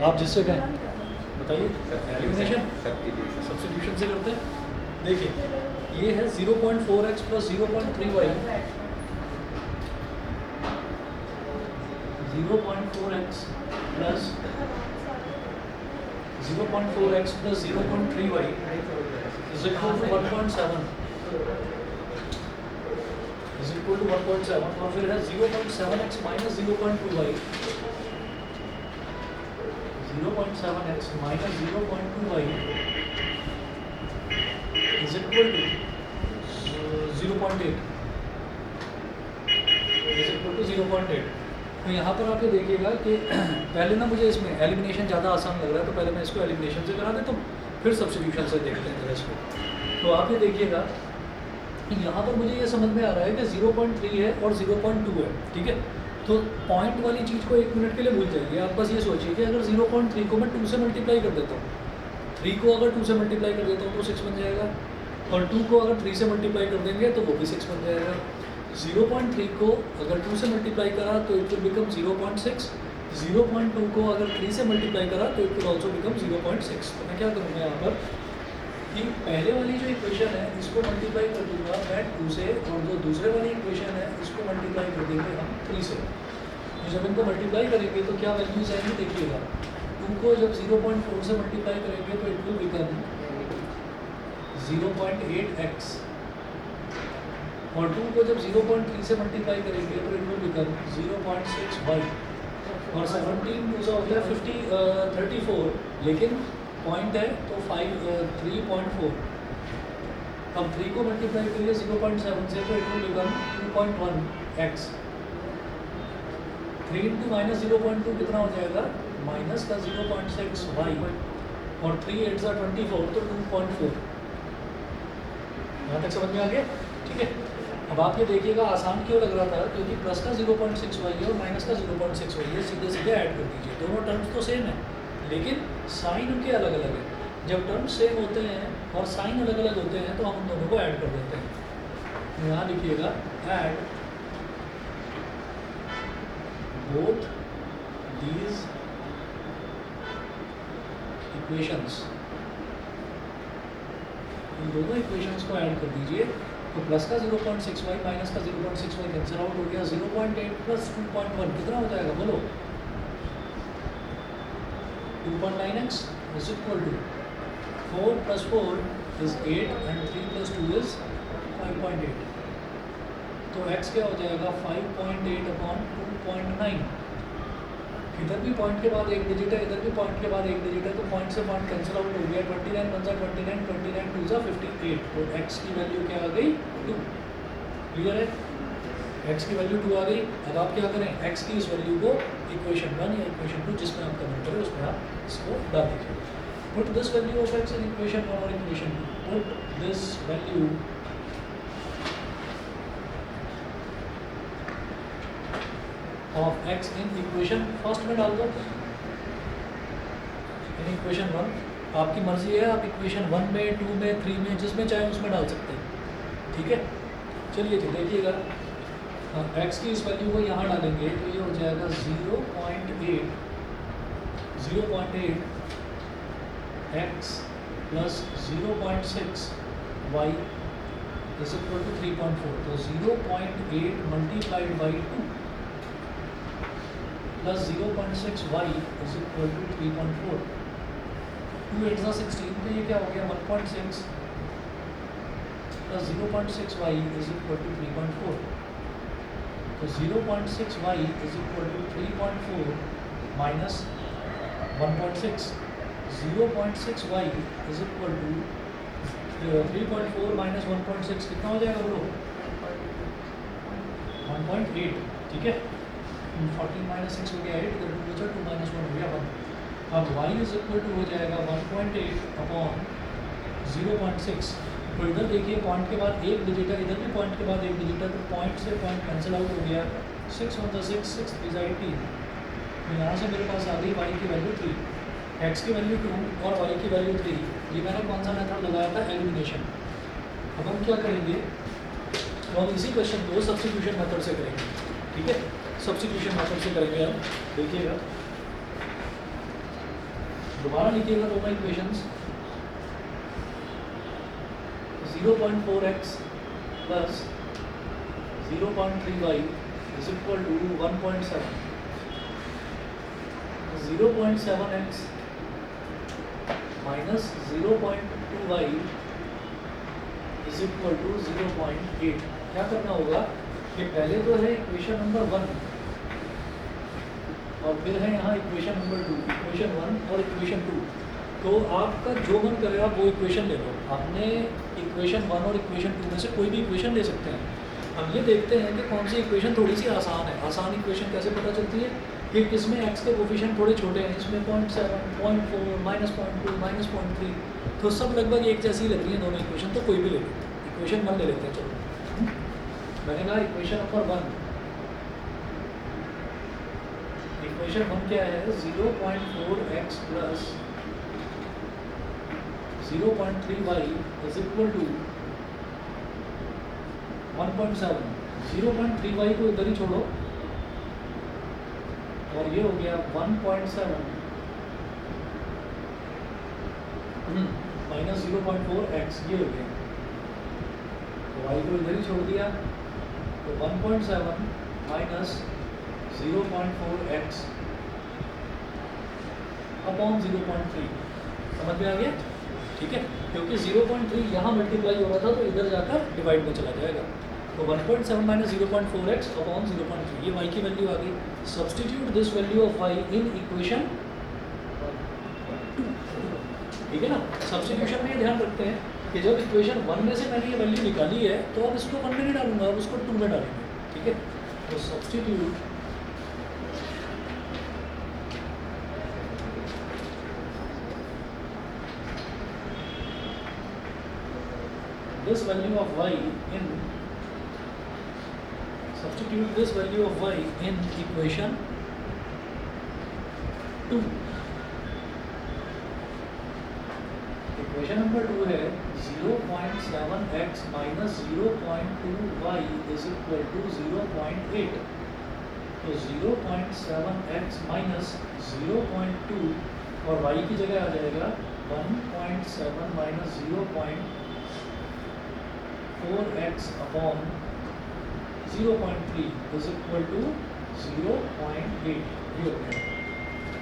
आप जिससे कहें बताइए। एलिमिनेशन सब्स्टिट्यूशन से करते हैं। देखिए ये है 0.4x plus 0.3y, 0.4x plus 0.4x plus 0.3y is equal to 1.7 is equal to 1.7 और फिर है 0.7x minus 0.2y, 0.7x minus 0.2y is equal to 0.8 is equal to 0.8। तो यहाँ पर आप ये देखिएगा कि पहले ना मुझे इसमें एलिमिनेशन ज़्यादा आसान लग रहा है, तो पहले मैं इसको एलिमिनेशन से करा देता हूँ, फिर सब्स्टिट्यूशन से देखते हैं इसको। तो आप ये देखिएगा यहाँ पर मुझे ये समझ में आ रहा है कि 0.3 है और 0.2 है, ठीक है। तो पॉइंट वाली चीज़ को 1 मिनट के लिए भूल जाइए, आप बस ये सोचिए कि अगर 0.3 को मैं 2 से मल्टीप्लाई कर देता हूँ, 3 को अगर 2 से मल्टीप्लाई कर देता हूँ तो 6 बन जाएगा, और 2 को अगर 3 से मल्टीप्लाई कर देंगे तो वो भी 6 बन जाएगा। 0.3 को अगर 2 से मल्टीप्लाई करा तो इट विल बिकम 0.6, 0.2 को अगर 3 से मल्टीप्लाई करा तो इट विल ऑल्सो बिकम 0.6। तो मैं क्या करूँगा यहाँ पर कि पहले वाली जो इक्वेशन है इसको मल्टीप्लाई कर दूंगा मैं 2 से, और जो दूसरे वाली इक्वेशन है इसको मल्टीप्लाई कर देंगे हम 3 से। तो जब इनको मल्टीप्लाई करेंगे तो क्या वैल्यूज आएंगी देखिएगा। 2 को जब 0.4 से मल्टीप्लाई करेंगे तो इट विल बिकम 0.8x, और 2 को जब 0.3 से मल्टीप्लाई करेंगे तो इट विल बिकम 0.6y, और 17 2 हो गया 34, लेकिन पॉइंट है तो 3.4। अब 3 को मल्टीप्लाई करिए 0.7 से तो it will become 2.1x। 3 into minus 0.2 कितना हो जाएगा, माइनस का 0.6y, और 3 8 सा 24 तो 2.4। यहाँ तक समझ में आ गया, ठीक है। अब आप ये देखिएगा आसान क्यों लग रहा था, क्योंकि प्लस का 0.6y है और माइनस का 0.6y है, सीधे सीधे ऐड कर दीजिए। दोनों टर्म्स तो सेम है लेकिन साइन उनके अलग अलग है। जब टर्म्स सेम होते हैं और साइन अलग अलग होते हैं तो हम उन दोनों को ऐड कर देते हैं। यहाँ लिखिएगा ऐड बोथ दीज इक्वेशंस, इन दोनों इक्वेशंस को ऐड कर दीजिए। तो प्लस का 0.6y माइनस का 0.6y कैंसिल आउट हो गया, 0.8 प्लस 2.1 कितना हो जाएगा बोलो, 2.9x is equal to 4 plus 4 is 8 and 3 plus 2 is 5.8। तो x क्या हो जाएगा 5.8 अपॉन 2.9। इधर भी पॉइंट के बाद एक डिजिट है, इधर भी पॉइंट के बाद एक डिजिट है, तो पॉइंट से पॉइंट कैंसिल आउट हो गया। 29 1 जा 29, 29 2 जा 58। तो x की वैल्यू क्या आ गई 2। क्लियर है, x की वैल्यू 2 आ गई। अब आप क्या करें, x की इस वैल्यू को इक्वेशन 1 या इक्वेशन 2 जिसमें आप कमेंट करें उसमें आप इसको डाल दीजिए। Put this value of x in equation 1 और equation 2। Put this value of x in equation first में डाल दो, इन इक्वेशन 1। आपकी मर्जी है, आप इक्वेशन 1 में 2 में 3 में जिसमें चाहे उसमें डाल सकते हैं, ठीक है। चलिए जी देखिएगा, x की इस वैल्यू को यहाँ डालेंगे तो ये हो जाएगा 0.8 x plus 0.6 y is equal to 3.4। तो 0.8 multiplied by 2 plus 0.6 y is equal to 3.4। 2 8 जा 16, तो ये क्या हो गया 1.6 plus 0.6 y is equal to 3.4। तो 0.6 y is equal to 3.4 minus 1.6। 0.6 y is equal to 3.4 minus 1.6 कितना हो जाएगा बोलो, 1.8, ठीक है। 14 माइनस 6 हो गया 8, इधर 2 बचा, 2 माइनस 1 हो गया 1। अब y इज इक्वल टू हो जाएगा 1.8 अपॉन 0.6। तो इधर देखिए पॉइंट के बाद एक डिजिट है, इधर भी पॉइंट के बाद एक डिजिट है, तो पॉइंट से पॉइंट कैंसिल आउट हो गया। 6 1 6 6 3 18। तो यहाँ से मेरे पास आ गई y की वैल्यू 3, x की वैल्यू 2 और y की वैल्यू 3। ये मैंने कौन सा मेथड लगाया था, एलिमिनेशन। अब हम क्या करेंगे, तो हम इसी क्वेश्चन को सब्स्टिट्यूशन मेथड से करेंगे, ठीक है। सब्स्टिट्यूशन मेथड से करेंगे हम, देखिएगा दोबारा लिखिएगा दोनों equations. 0.4x plus 0.3y is equal to 1.7। 0.7x minus 0.2y is equal to 0.8। क्या करना होगा कि पहले तो है इक्वेशन नंबर 1 और फिर है यहाँ इक्वेशन नंबर 2, इक्वेशन 1 और इक्वेशन 2। तो आपका जो मन करे आप वो इक्वेशन ले लो। आपने इक्वेशन 1 और इक्वेशन 2 में से कोई भी इक्वेशन ले सकते हैं। हम ये देखते हैं कि कौन सी इक्वेशन थोड़ी सी आसान है। आसान इक्वेशन कैसे पता चलती है कि किसमें x के कोफिशिएंट थोड़े छोटे हैं, इसमें 0.7, 0.4, -0.2, -0.3, तो सब लगभग एक जैसी लग रही है दोनों इक्वेशन। तो कोई भी ले लेते हैं, इक्वेशन 1 ले लेते हैं। चलो मैंने कहा इक्वेशन नंबर 1, इक्वेशन 1 क्या है? 0.4x plus 0.3y is equal to 1.7। 0.3y को इधर ही छोड़ो और ये हो गया 1.7 माइनस 0.4x, ये हो गया। तो y को इधर ही छोड़ दिया तो 1.7 माइनस 0.4x अपॉन 0.3। समझ में आ गया? ठीक है, क्योंकि 0.3 यहाँ मल्टीप्लाई हो रहा था तो इधर जाकर डिवाइड में चला जाएगा। तो 1.7 माइनस 0.4x अपॉन 0.3, ये y की वैल्यू आ गई। Substitute this value of y in equation 2। ठीक है ना, सब्सटीट्यूशन में ये ध्यान रखते हैं कि जब इक्वेशन 1 में से मैंने ये वैल्यू निकाली है तो अब इसको 1 में नहीं डालूंगा, अब उसको 2 में डालेंगे। ठीक है, तो substitute this value of y in substitute this value of y in equation 2। Equation number 2 है 0.7x minus 0.2y is equal to 0.8। तो 0.7x माइनस 0.2 और y की जगह आ जाएगा 1.7 minus 0.4x upon 0.3 is equal to 0.8। ये हो गया।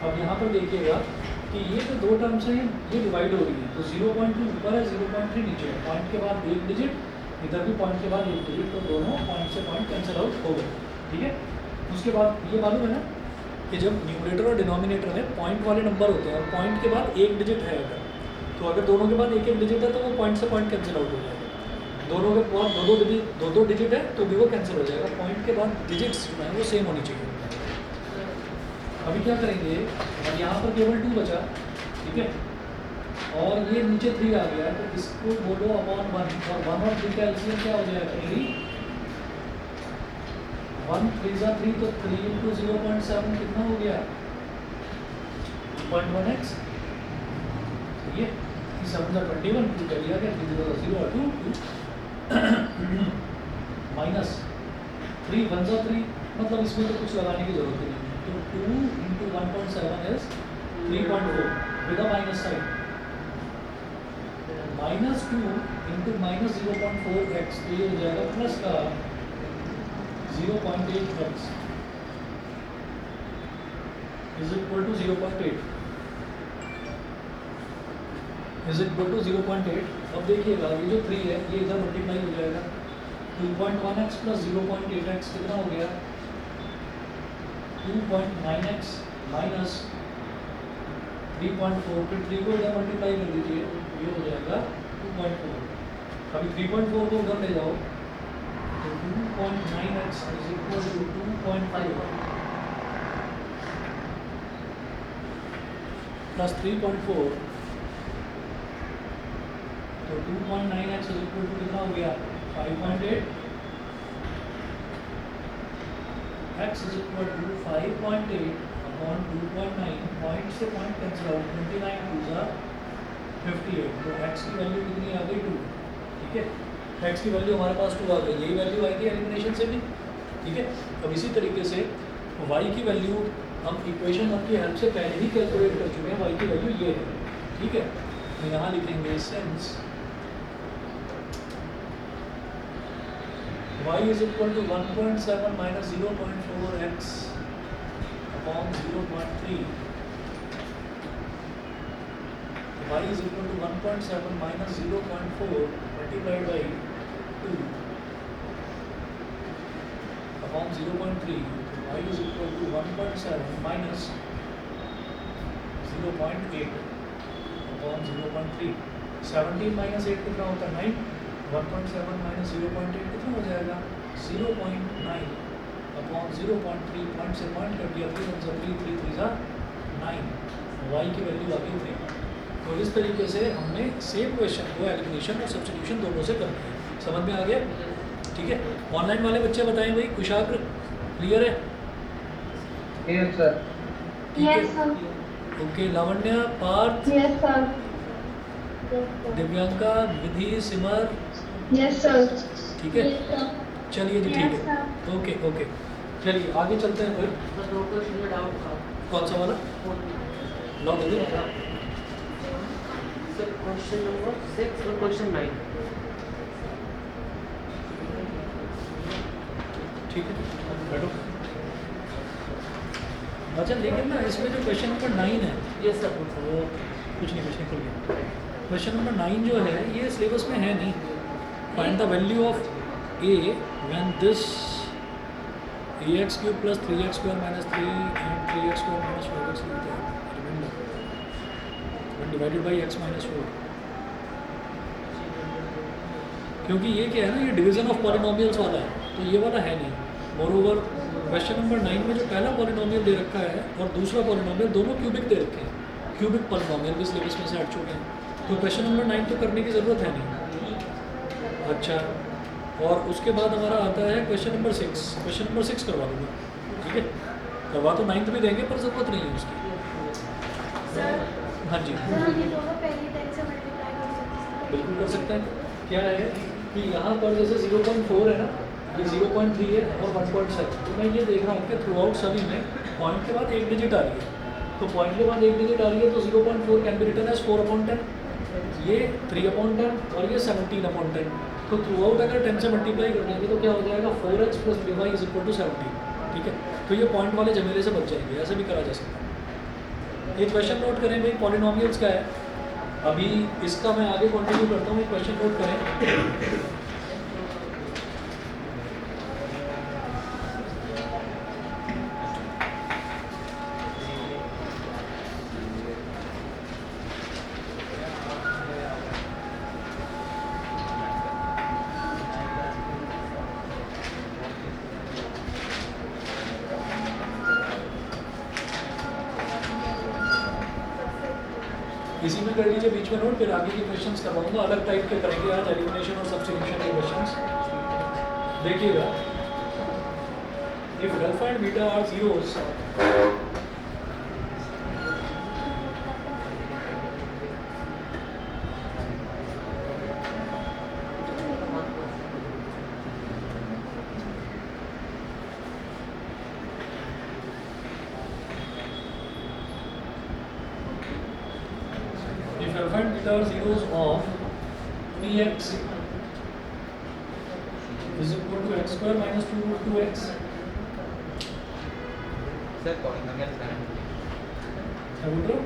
अब यहाँ पर देखिएगा कि ये जो दो टर्म्स हैं ये डिवाइड हो रही है। तो 0.2 ऊपर है, 0.3 नीचे है। पॉइंट के बाद एक डिजिट, इधर भी पॉइंट के बाद एक डिजिट, तो दोनों पॉइंट से पॉइंट कैंसिल आउट हो गए। ठीक है, उसके बाद ये मालूम है ना कि जब न्यूमरेटर और डिनोमिनेटर में पॉइंट वाले नंबर होते हैं और पॉइंट के बाद एक डिजिट है अगर, तो अगर दोनों के बाद एक एक डिजिट है तो वो पॉइंट से पॉइंट कैंसिल आउट हो जाएगा। दोनों के बाद दो डिजिट है तो भी वो कैंसिल हो जाएगा। पॉइंट के बाद डिजिट्स जो है वो सेम होनी चाहिए। अभी क्या करेंगे, अब यहाँ पर केवल 2 बचा। ठीक है, और ये नीचे 3 आ गया तो इसको बोलो अपॉन 1, और 1 और 3 का एलसीएम क्या हो जाएगा? 3। 1 3 जा 3, तो 3 इंटू 0.7 कितना हो गया? 2.1x। ये 7 जा 21, 2 कर दिया गया, 3 0 0 और 2 माइनस 3 1 जा 3, मतलब इसमें तो कुछ लगाने की जरूरत नहीं। तो 2 into 1.7 is 3.4 with a minus sign. Minus 2 into minus 0.4x, तो ये हो जाएगा प्लस का 0.8x is equal to 0.8 is equal to 0.8। अब देखिएगा ये जो 3 है ये इधर मल्टीप्लाई हो जाएगा। 2.1x प्लस 0.8x कितना हो गया? 2.9x माइनस 3.4, फिर 3 को इधर मल्टीप्लाई कर दीजिए, ये हो जाएगा 2.4। अभी 3.4 को उधर ले जाओ तो 2.9x is equal to 2.5 plus 3.4, तो 2.9x इज इक्वल टू कितना हो गया? 5.8। x is equal to 5.8 upon 2.9, point से पॉइंट कैंसिल आउट, 29 2 जा 58, तो x की वैल्यू कितनी आ गई? 2। ठीक है, x की वैल्यू हमारे पास 2 आ गई। यही वैल्यू आई थी एलिमिनेशन से भी। ठीक है, अब इसी तरीके से y की वैल्यू हम इक्वेशन आपकी हेल्प से पहले ही कैलकुलेट कर चुके हैं, वाई की वैल्यू ये है, ठीक है। तो यहाँ लिखेंगे since y is equal to 1.7 minus 0.4x upon 0.3, y is equal to 1.7 minus 0.4 multiplied by 2 upon 0.3, y is equal to 1.7 minus 0.8 upon 0.3। 17 minus 8 कितना होता है 9, 1.7 माइनस 0.8 कितना हो जाएगा 0.9 अपॉन 0.3, पॉइंट से पॉइंट कर दिया, 3 3 3 3 9, y की वैल्यू आ गई 3। तो इस तरीके से हमने सेम क्वेश्चन को एलिमिनेशन और सब्स्टिट्यूशन दोनों से करना है। समझ में आ गया? ठीक है। ऑनलाइन वाले बच्चे बताएं भाई, कुशाग्र क्लियर है? Yes sir. Yes sir. Okay, Lavanya, Parth, yes sir. Divyanka, Vidhi, Simar, yes sir. ठीक है। चलिए जी, ठीक है, ओके ओके। चलिए आगे चलते हैं फिर। बस दो क्वेश्चन में डाउट था। कौन सा वाला? लॉग दे दो। सर क्वेश्चन नंबर 6 और क्वेश्चन 9। ठीक है, बैठो। अच्छा, लेकिन ना इसमें जो क्वेश्चन नंबर 9 है, यस सर। वो कुछ नहीं खुल गया। क्वेश्चन नंबर 9 जो है ये सिलेबस में है नहीं। Find the value of a when this ax cube plus 3x square minus 3 and 3x square minus 5x remember when divided by x minus 4। क्योंकि ये क्या है ना, ये डिवीजन ऑफ पॉलिनोमियल्स वाला है, तो ये वाला है नहीं। मोरोवर क्वेश्चन नंबर 9 में जो पहला पॉलिनोमियल दे रखा है और दूसरा पॉलिनोमियल दोनों क्यूबिक दे रखे हैं, क्यूबिक पॉलिनोमियल भी सिलेबस में से हट चुके हैं, तो क्वेश्चन नंबर 9 तो करने की ज़रूरत है नहीं। अच्छा, और उसके बाद हमारा आता है क्वेश्चन नंबर 6। क्वेश्चन नंबर 6 करवा दूँगा, ठीक है। करवा तो 9th भी देंगे पर ज़रूरत नहीं है उसकी। सर, हाँ जी, सर हम ये दोनों पहले टाइम से मल्टीप्लाई कर सकते हैं। बिल्कुल कर सकते हैं। क्या है कि यहाँ पर जैसे 0.4 है ना, ये 0.3 है और 1.7, तो मैं ये देख रहा हूँ कि थ्रू आउट सभी में पॉइंट के बाद एक डिजिट आ रही है, तो पॉइंट के बाद एक डिजिट आ रही है, तो 0.4 कैन बी रिटन एज 4/10, ये 3/10 और ये 17/10। तो थ्रू आउट अगर 10 से मल्टीप्लाई कर देंगे तो क्या हो जाएगा 4x plus dy is equal to 17, ठीक है। तो ये पॉइंट वाले जमेले से बच जाएंगे, ऐसे भी करा जा सकता है। एक क्वेश्चन नोट करें भाई, पॉलिनोमियल्स का है, अभी इसका मैं आगे कंटिन्यू करता हूँ। एक क्वेश्चन नोट करें। इसी में कर लीजिए बीच में नोट, फिर आगे के क्वेश्चंस करवाऊंगा, अलग टाइप के करेंगे आज, एलिमिनेशन और सब्स्टिट्यूशन के क्वेश्चंस। देखिएगा, if alpha and beta are zeros, if alpha and beta are zeros of px is equal to x square minus 2 root 2x। Sir polynomial करें। क्या बोल रहे हो?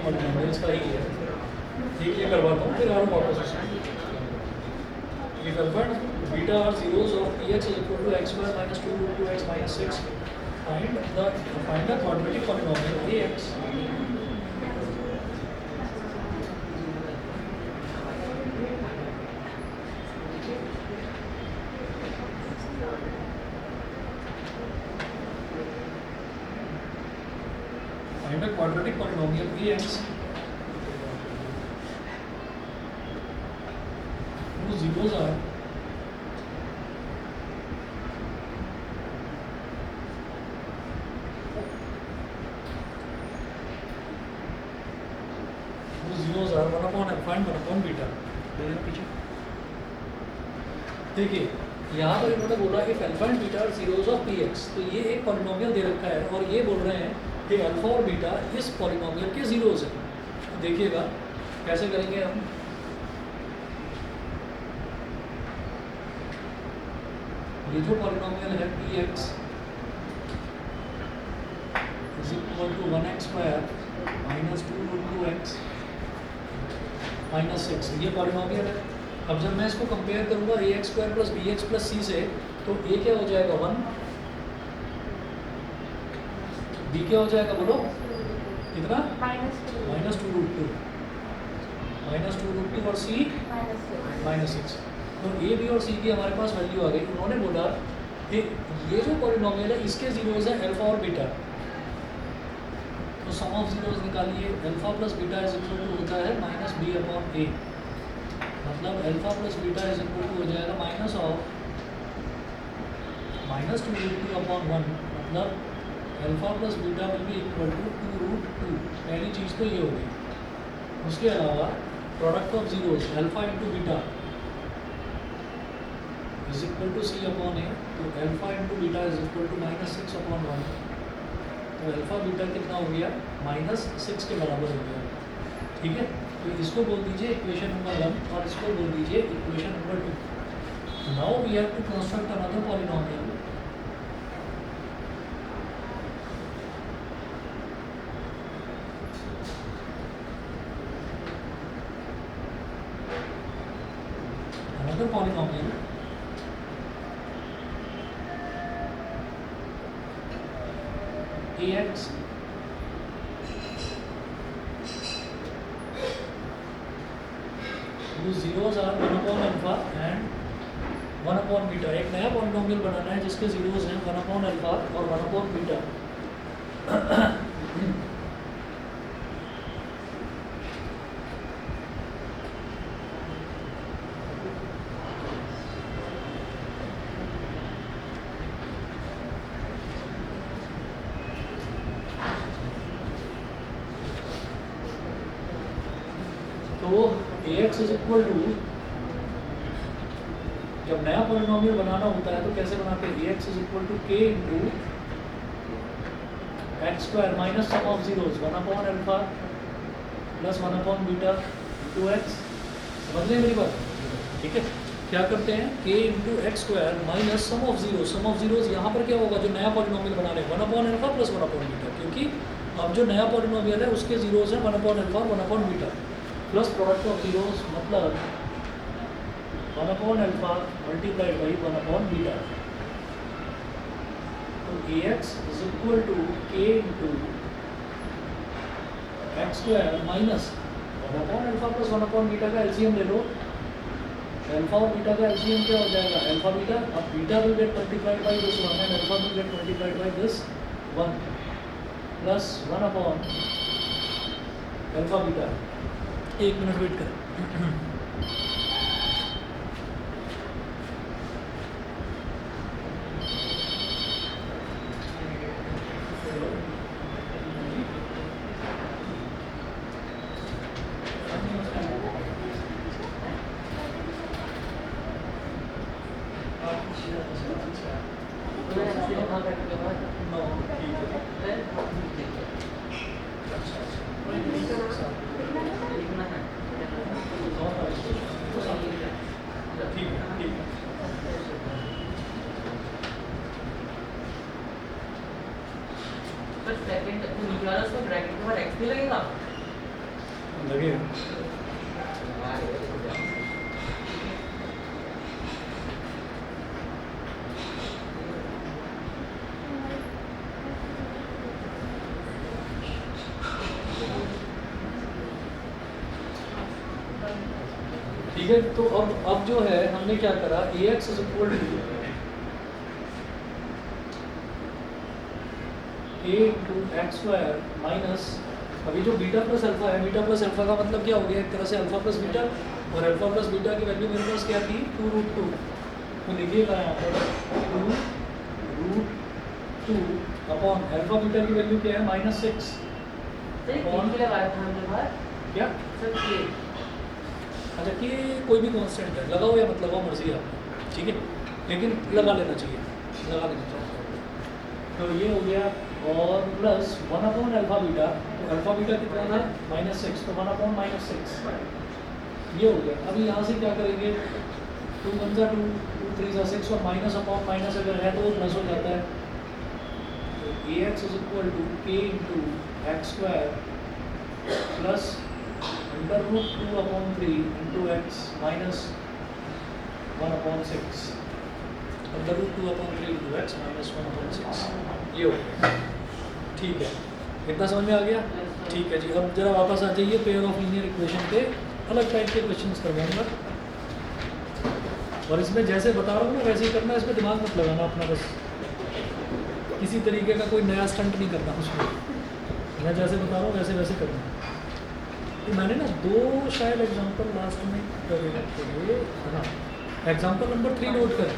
पॉलिनोमियल्स का ही है, ठीक, ये करवाता हूँ फिर और वापस उसमें। if alpha and beta are zeros of px is equal to x square minus 2 root 2x minus 6, find the quadratic polynomial ax। Find a quadratic polynomial ax whose zeros are zeros are 1/alpha and 1/beta। पीछे देखिए, यहाँ पर इन्होंने बोला if alpha and beta are zeros of P X, तो ये एक polynomial दे रखा है और ये बोल रहे हैं कि अल्फा और बीटा इस पॉलिनोमियल के जीरोज हैं। तो देखिएगा कैसे करेंगे हम। ये जो पॉलिनोमियल है P X is equal to 1x square minus 2 root 2x minus 6, ये पॉलिनोमियल है। अब जब मैं इसको कंपेयर करूंगा A x square plus B x plus C से, तो ए क्या हो जाएगा 1, बी क्या हो जाएगा बोलो कितना, माइनस टू रूट टू और सी माइनस 6। तो ए बी और सी की हमारे पास वैल्यू आ गई। उन्होंने बोला कि ये जो पॉलिनोमियल है इसके जीरोज है अल्फा और बीटा, तो सम ऑफ जीरोज निकालिए। Alpha plus beta is equal to होता है माइनस बी अपॉन ए, मतलब alpha plus beta is equal to हो जाएगा minus of minus 2 root 2 upon 1, मतलब alpha plus beta will be equal to 2 root 2। पहली चीज़ तो ये होगी। उसके अलावा product of zeros alpha into beta is equal to C upon A, तो alpha into beta is equal to minus 6 upon 1, तो अल्फा बीटा कितना हो गया, माइनस 6 के बराबर हो गया। ठीक है, तो इसको बोल दीजिए इक्वेशन नंबर 1 और इसको बोल दीजिए equation number 2। Now we have to construct another polynomial. Another polynomial ax whose zeros are 1 upon alpha and 1 upon beta. एक नया पॉलिनोमियल बनाना है जिसके जीरोज हैं 1 upon अल्फा और 1 upon बीटा। तो ax इज इक्वल टू, जब नया पॉलिनोमियल बनाना होता है तो कैसे बनाते हैं, ax is equal to k into X square minus sum of zeros 1 upon alpha plus 1 upon beta 2x। समझ रहे मेरी बात? ठीक है, क्या करते हैं k into X square minus sum of zeros. Sum of zeros यहाँ पर क्या होगा, जो नया पॉलिनोमियल बना रहे हैं 1 upon alpha plus 1 upon beta, क्योंकि अब जो नया पॉलिनोमियल है उसके जीरोज हैं 1 अपॉन अल्फा और 1 upon beta, plus product of zeros मतलब 1 upon alpha multiplied by 1 upon beta. तो ax is equal to k into X square minus 1 upon alpha plus 1 upon beta का एलसीएम ले लो। Alpha और beta का एलसीएम क्या हो जाएगा, अल्फा बीटा। अब beta will get multiplied by this 1 and alpha will get multiplied by this 1 plus 1 upon alpha beta. 1 minute wait करें। लगेगा। ठीक है, तो अब जो है हमने क्या करा, ax is equal to a into X square minus, अभी जो बीटा प्लस अल्फा है, बीटा प्लस अल्फा का मतलब क्या हो गया, एक तरह से अल्फा प्लस बीटा, और अल्फा प्लस बीटा की वैल्यू मेरे पास क्या थी 2 रूट 2। तो लिखिएगा यहाँ पर 2 रूट 2 अपॉन अल्फा बीटा की वैल्यू क्या है -6 क्या, अच्छा कि कोई भी कांस्टेंट है, लगाओ या मत लगाओ मर्जी है आपकी। ठीक है, लेकिन लगा लेना चाहिए, लगा लेना चाहिए। तो ये हो गया और प्लस 1 अपॉन अल्फा बीटा, तो अल्फा बीटा कितना था -6, तो 1 अपॉन -6 ये हो गया। अभी यहाँ से क्या करेंगे, 2 1 जा 2, 2 3 जा 6 और माइनस अपॉन माइनस अगर है तो वो प्लस हो जाता है। तो ax is equal to k into X square plus √2 upon 3 into X minus 1 upon 6 √2 upon 3 into X minus 1 upon 6 ये हो गया। ठीक है, इतना समझ में आ गया? ठीक है जी। अब जरा वापस आ जाइए पेयर ऑफ लीनियर इक्वेशन पे, अलग टाइप के क्वेश्चंस करवाऊंगा और इसमें जैसे बता रहा हूँ ना वैसे ही करना, इसमें दिमाग मत लगाना अपना, बस किसी तरीके का कोई नया स्टंट नहीं करना उसमें, मैं जैसे बता रहा हूँ वैसे वैसे करना। तो मैंने ना 2 शायद एग्जांपल लास्ट में करे थे, हाँ एग्जांपल नंबर 3 नोट करें।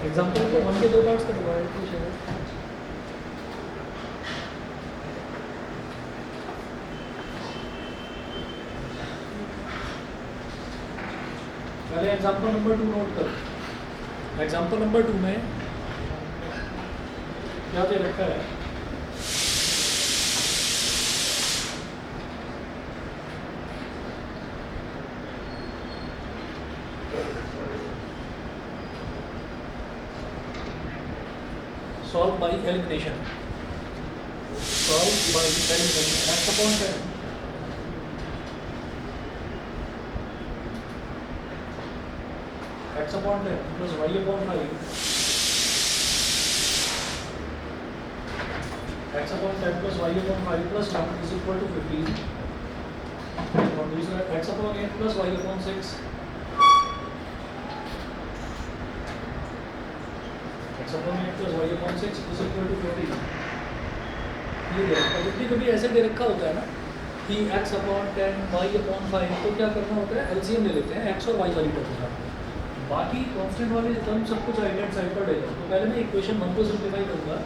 एग्जांपल नंबर 1 के 2 पार्ट्स करवाए थे शायद। पहले एग्जांपल नंबर 2 नोट करो। एग्जांपल नंबर 2 में क्या दे रखा है, solve by elimination, solve by elimination x upon 10 x upon 10 plus y upon 5 x upon 10 plus y upon 5 plus 1 is equal to 15 और दूसरा x upon 8 plus y upon 6 x upon 8 plus y upon 6 is equal to 15। ये देखो कभी ऐसे दे रखा होता है ना कि x upon 10 y upon 5, तो क्या करना होता है एलसीएम ले लेते हैं x और y वाली टर्म का, बाकी कांस्टेंट वाले टर्म सब कुछ राइट हैंड साइड पर ले लो। तो पहले मैं इक्वेशन 1 को सिंप्लीफाई करूंगा,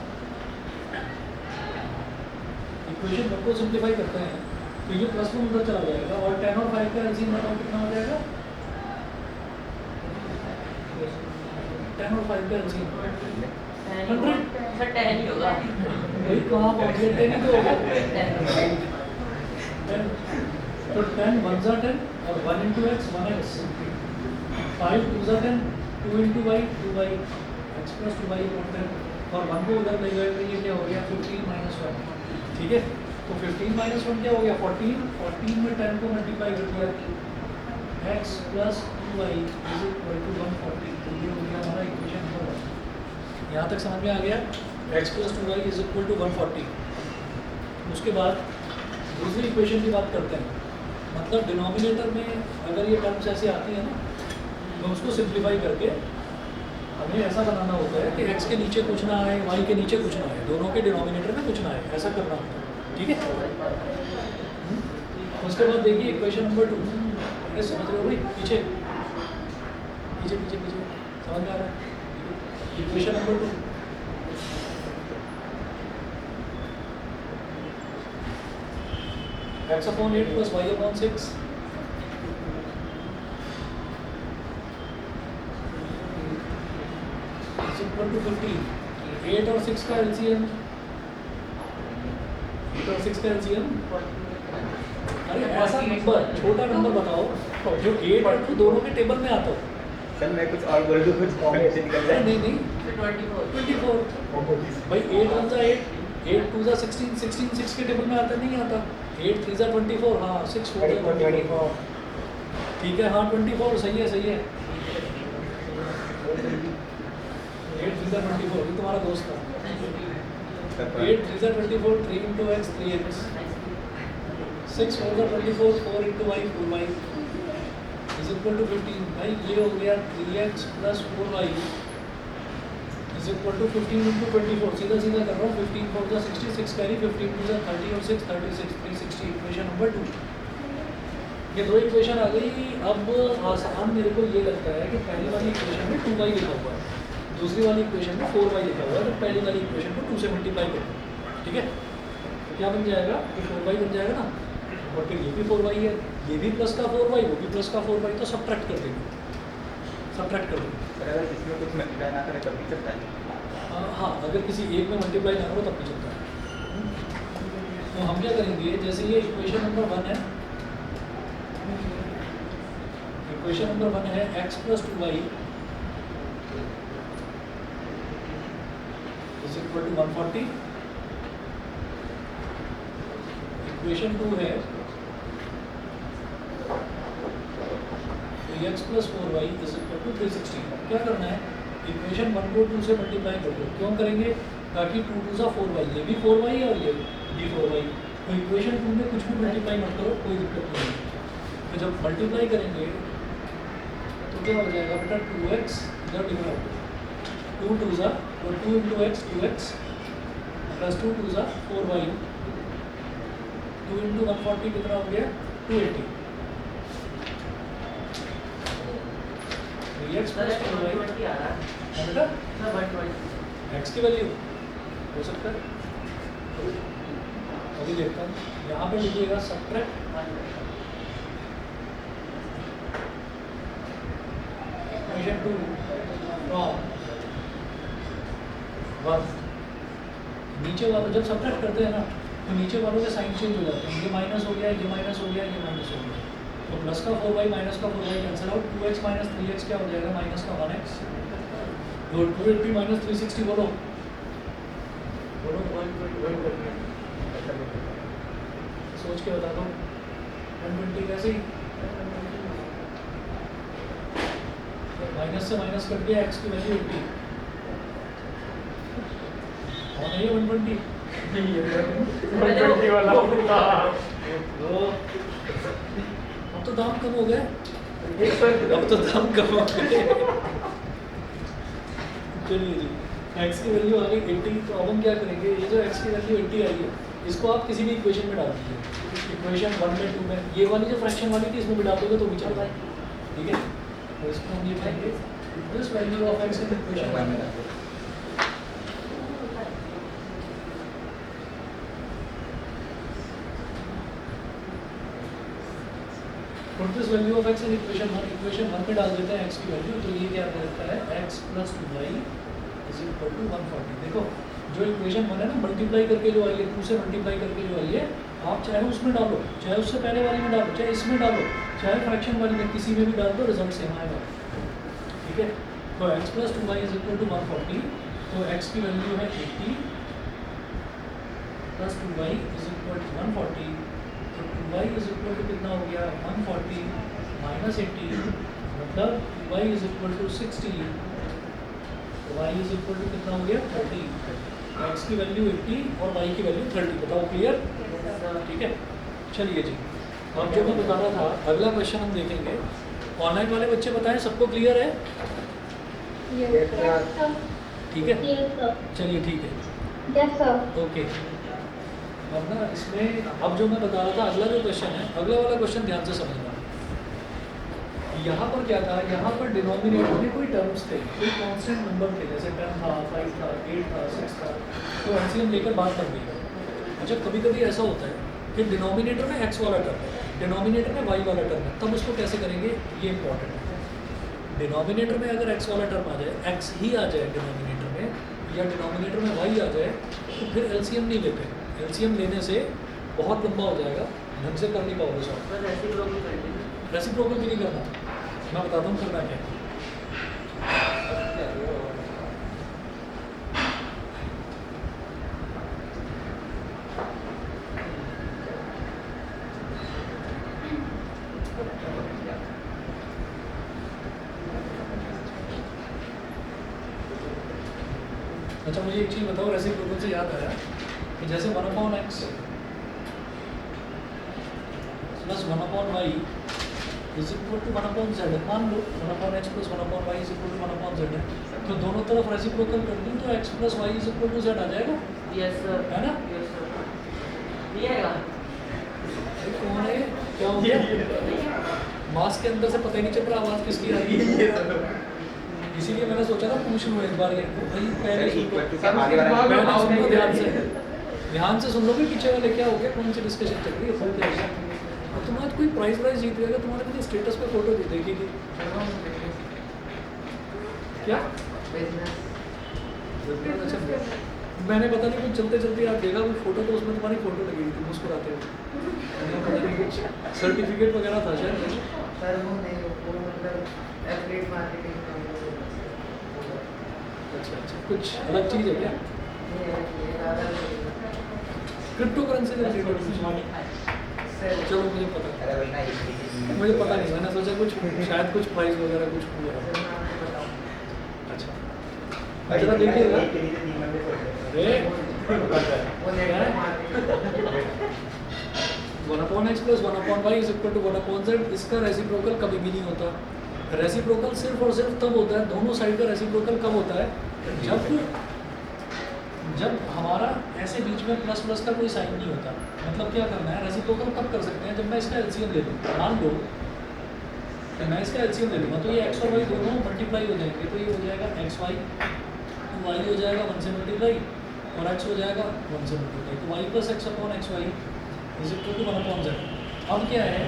इक्वेशन 1 को सिंप्लीफाई करते हैं तो ये प्लस में उधर चला जाएगा और 10 और 5 का एलसीएम बताओ कितना हो जाएगा, 10 और 5 का एलसीएम 100 सर 10 ही होगा। भाई कहाँ पहुँच गए, 10 ही तो होगा। 10 तो 10 1 जा 10 और 1 into x 1x, 5 2 जा 10, 2 into y 2y, x plus 2y upon 10 और 1 को उधर ले गए तो ये क्या हो गया 15 minus 1। ठीक है, तो 15 minus 1 क्या हो गया 14, 14 में 10 को मल्टीप्लाई कर दिया x plus 2y is equal to 140। तो ये हो गया हमारा इक्वेशन नंबर 1। यहाँ तक समझ में आ गया, x plus 2y is equal to 140। उसके बाद दूसरी इक्वेशन की बात करते हैं, मतलब डिनोमिनेटर में अगर ये टर्म्स ऐसे आती है ना तो उसको सिंप्लीफाई करके हमें ऐसा बनाना होता है कि x के नीचे कुछ ना आए, y के नीचे कुछ ना आए, दोनों के डिनोमिनेटर में कुछ ना आए, ऐसा करना होता है। ठीक है, उसके बाद देखिए इक्वेशन नंबर 2, ये समझ रहे हो भाई, पीछे पीछे पीछे पीछे समझ में आ रहा है। Equation number 2 x upon 8 plus y upon 6 is equal to 15। 8 और 6 का एलसीएम, 8 और 6 का एलसीएम, अरे ऐसा नंबर छोटा नंबर बताओ जो 8 और 2 दोनों के टेबल में आता हो। सर मैं कुछ और बोल दूं, कुछ कॉमेंट से निकल जाए। नहीं नहीं सर 24 भाई 8 1 जा 8, 8 2 जा 16, 16 6 के टेबल में आता नहीं आता, 8 3 जा 24, हाँ 6 4 जा 24। ठीक है, हाँ 24 सही है, सही है। 8 3 जा 24 ये तुम्हारा दोस्त था। 8 3 जा 24, 3 into x 3x, 6 4 जा 24, 4 into y 4y is equal to 15। भाई ये हो गया 3x plus 4y is equal to 15 into 24, सीधा सीधा कर रहा हूँ, 15 4 जा 66 कैरी, 15 2 जा 30 और 6 36, 360 इक्वेशन नंबर 2। ये दो इक्वेशन आ गई। अब आसान मेरे को ये लगता है कि पहली वाली इक्वेशन में 2y लिखा हुआ है, दूसरी वाली इक्वेशन में 4y लिखा हुआ है, तो पहली वाली इक्वेशन को 2 से मल्टीप्लाई करो। ठीक है, तो क्या बन जाएगा, ये 4y बन जाएगा ना, और फिर ये भी 4y है, ये भी प्लस का 4y, वो भी प्लस का 4y, तो सब्ट्रैक्ट कर देंगे, सब्ट्रैक्ट कर देंगे। सर अगर इसमें कुछ मल्टीप्लाई ना करें तब भी चलता है? हाँ, अगर किसी एक में मल्टीप्लाई ना हो तब भी चलता है। तो हम क्या करेंगे, जैसे ये इक्वेशन नंबर 1 है, इक्वेशन नंबर 1 है x + 2y = 140। इक्वेशन 2 है x + 4y = 360। क्या करना है, इक्वेशन 1 को 2 से मल्टीप्लाई कर दो। क्यों करेंगे, ताकि 2 × 2 = 4y, ये भी 4y है और ये भी 4y। तो इक्वेशन 2 में कुछ भी मल्टीप्लाई मत करो, कोई दिक्कत नहीं है। तो जब मल्टीप्लाई करेंगे तो क्या हो जाएगा बेटा, 2x जब डिवाइड 2 × 2 = 2 × x 2x + 2 × 2 = 4y, 2 × 140 कितना हो गया, 280। x सर + 4y 120 आ रहा है बेटा, सर 120 x की वैल्यू हो सकता है, अभी देखता हूँ। यहाँ पे लिखिएगा सब्ट्रैक्ट इक्वेशन 2 फ्रॉम 1। नीचे वालों जब सब्ट्रैक्ट करते हैं ना, तो नीचे वालों के साइन चेंज हो जाते हैं, ये माइनस हो गया, ये माइनस हो गया, ये माइनस हो गया। तो प्लस का 4y माइनस का 4y cancel out, 2x - 3x क्या हो जाएगा, माइनस का 1x। 280 - 360 बोलो, बोलो सोच के बता दो। 120 कैसे ही माइनस से माइनस कट गया, x की वैल्यू 80 और नहीं है 120 वाला अब तो दाम कम हो गए, अब तो दाम कम हो गए। चलिए जी, x की वैल्यू आ गई 80। तो अब हम क्या करेंगे, ये जो x की वैल्यू 80 आई है, इसको आप किसी भी इक्वेशन में डाल दीजिए। इक्वेशन 1 में 2 में ये वाली जो फ्रैक्शन वाली थी इसमें भी डाल दोगे तो भी चल पाएगी, ठीक है। तो इसको हम ये कहेंगे this value of x in equation 1 में डाल दो। Put this value of x in equation 1 में डाल देते हैं x की वैल्यू। तो ये क्या रहता है, x + 2y = 140। देखो जो इक्वेशन 1 है ना, मल्टीप्लाई करके जो आई है, 2 से मल्टीप्लाई करके जो आई है, आप चाहे उसमें डालो, चाहे उससे पहले वाली में डालो, चाहे इसमें डालो, चाहे फ्रैक्शन वाली में, किसी में भी डाल दो, रिजल्ट सेम आएगा, ठीक है। तो x + 2y = 140। तो x की वैल्यू है 80 + 2y = 140। तो 2y = कितना हो गया, 140 - 80, मतलब y = 60, y = कितना हो गया, 30। x की वैल्यू 80 और y की वैल्यू 30। बताओ क्लियर, ठीक है। चलिए जी, अब जो मैं बता रहा था, अगला क्वेश्चन हम देखेंगे। ऑनलाइन वाले बच्चे बताएं, सबको क्लियर है, Yes, sir. ठीक है। Yes, sir. चलिए ठीक है, Yes, sir. ओके। अब ना इसमें, अब जो मैं बता रहा था, अगला जो क्वेश्चन है, अगला वाला क्वेश्चन ध्यान से समझना। यहाँ पर क्या था, यहाँ पर डिनोमिनेटर में कोई टर्म्स थे, कोई कांस्टेंट नंबर थे, जैसे 10 था, 5 था, 8 था, 6 था, तो एलसीएम लेकर बात कर दी। अच्छा, कभी कभी ऐसा होता है कि डिनोमिनेटर में x वाला टर्म है, डिनोमिनेटर में y वाला टर्म है, तब उसको कैसे करेंगे, ये इंपॉर्टेंट है। डिनोमिनेटर में अगर x वाला टर्म आ जाए, x ही आ जाए डिनोमिनेटर में, या डिनोमिनेटर में y आ जाए, तो फिर एलसीएम नहीं लेते। एलसीएम लेने से बहुत लंबा हो जाएगा, ढंग से कर नहीं पाओगे सॉल्व। बस रेसिप्रोकल कर देंगे। रेसिप्रोकल भी नहीं करना, मैं बताता हूँ करना क्या है। अच्छा, मुझे एक चीज़ बताओ, रेसिप्रोकल से याद आया कि जैसे 1/x + 1/y = 1/z है, मान लो 1/x + 1/y = 1/z है, तो दोनों तरफ रेसिप्रोकल कर दूँ तो x + y = z आ जाएगा, यस सर, है ना। यस सर, नहीं आएगा, अरे कौन है, क्या हो गया, मास्क के अंदर से पता ही नहीं चल रहा आवाज़ किसकी आ रही है। इसीलिए मैंने सोचा था पूछ लूँ एक बार, ये भाई पहले सर, सुनो, equal to क्या आगे वाला पहले सुनो ध्यान से, ध्यान से सुन लो कि पीछे वाले क्या हो गया, कौन सी डिस्कशन चल रही है, फोन क्या है। और तुम आज कोई प्राइज जीत गया, तुम्हारे मुझे स्टेटस पे फोटो दी देखेगी क्या? अच्छा, मैंने पता नहीं कुछ चलते चलते आप देखा कोई फोटो, तो उसमें तुम्हारी फोटो लगी हुई थी मुस्कुराते हुए, पता नहीं कुछ सर्टिफिकेट वगैरह था शायद। सर वो नहीं, वो मतलब एफिलिएट मार्केटिंग का अच्छा, कुछ अलग चीज़ है क्या? क्रिप्टो करेंसी से रिलेटेड? चलो मुझे पता अरे भाई ना इसकी मुझे पता नहीं, मैंने सोचा कुछ शायद कुछ प्राइस वगैरह कुछ हुआ। अच्छा, जरा देखिएगा। अरे 1/x + 1/y = 1/z, इसका रेसिप्रोकल कभी भी नहीं होता। रेसिप्रोकल सिर्फ और सिर्फ तब होता है, दोनों साइड का रेसिप्रोकल कब होता है, जब हमारा ऐसे बीच में प्लस प्लस का कोई साइन नहीं होता। मतलब क्या करना है, रेसिप्रोकल कब कर सकते हैं, जब मैं इसका एलसीएम ले लूँ। मान लो कि मैं इसका एलसीएम ले लूँगा तो ये x और y दोनों मल्टीप्लाई हो जाएंगे, तो ये हो जाएगा xy, y हो जाएगा 1 से मल्टीप्लाई और x हो जाएगा 1 से मल्टीप्लाई, तो y + x/xy = 1/z। अब क्या है,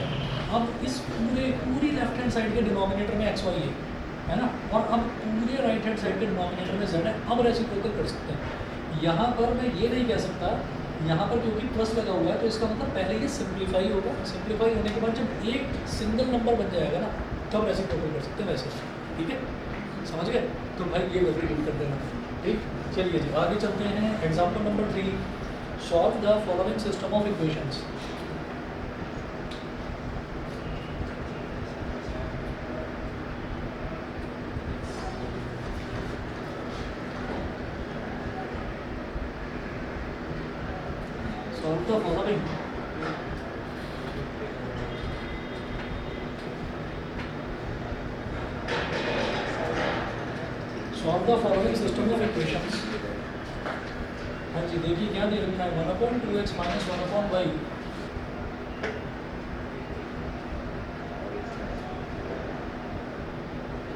अब इस पूरी लेफ्ट हैंड साइड के डिनोमिनेटर में xy है ना, और अब पूरे राइट हैंड साइड के डिनोमिनेटर में z है। अब रेसिप्रोकल कर सकते हैं। यहाँ पर मैं ये नहीं कह सकता, यहाँ पर क्योंकि प्लस लगा हुआ है तो इसका मतलब पहले ये सिंप्लीफाई होगा। सिंप्लीफाई होने के बाद जब एक सिंगल नंबर बन जाएगा ना, तब रेसिप्रोकल कर सकते हैं वैसे। ठीक है, समझ गए? तो भाई ये वैसे कर देना। ठीक, चलिए जी आगे चलते हैं। Example number 3, solve the following system of equations. Solve the following. Solve the following system of equations. हाँ जी, देखिए क्या दे रखा है, 1/2x - 1/y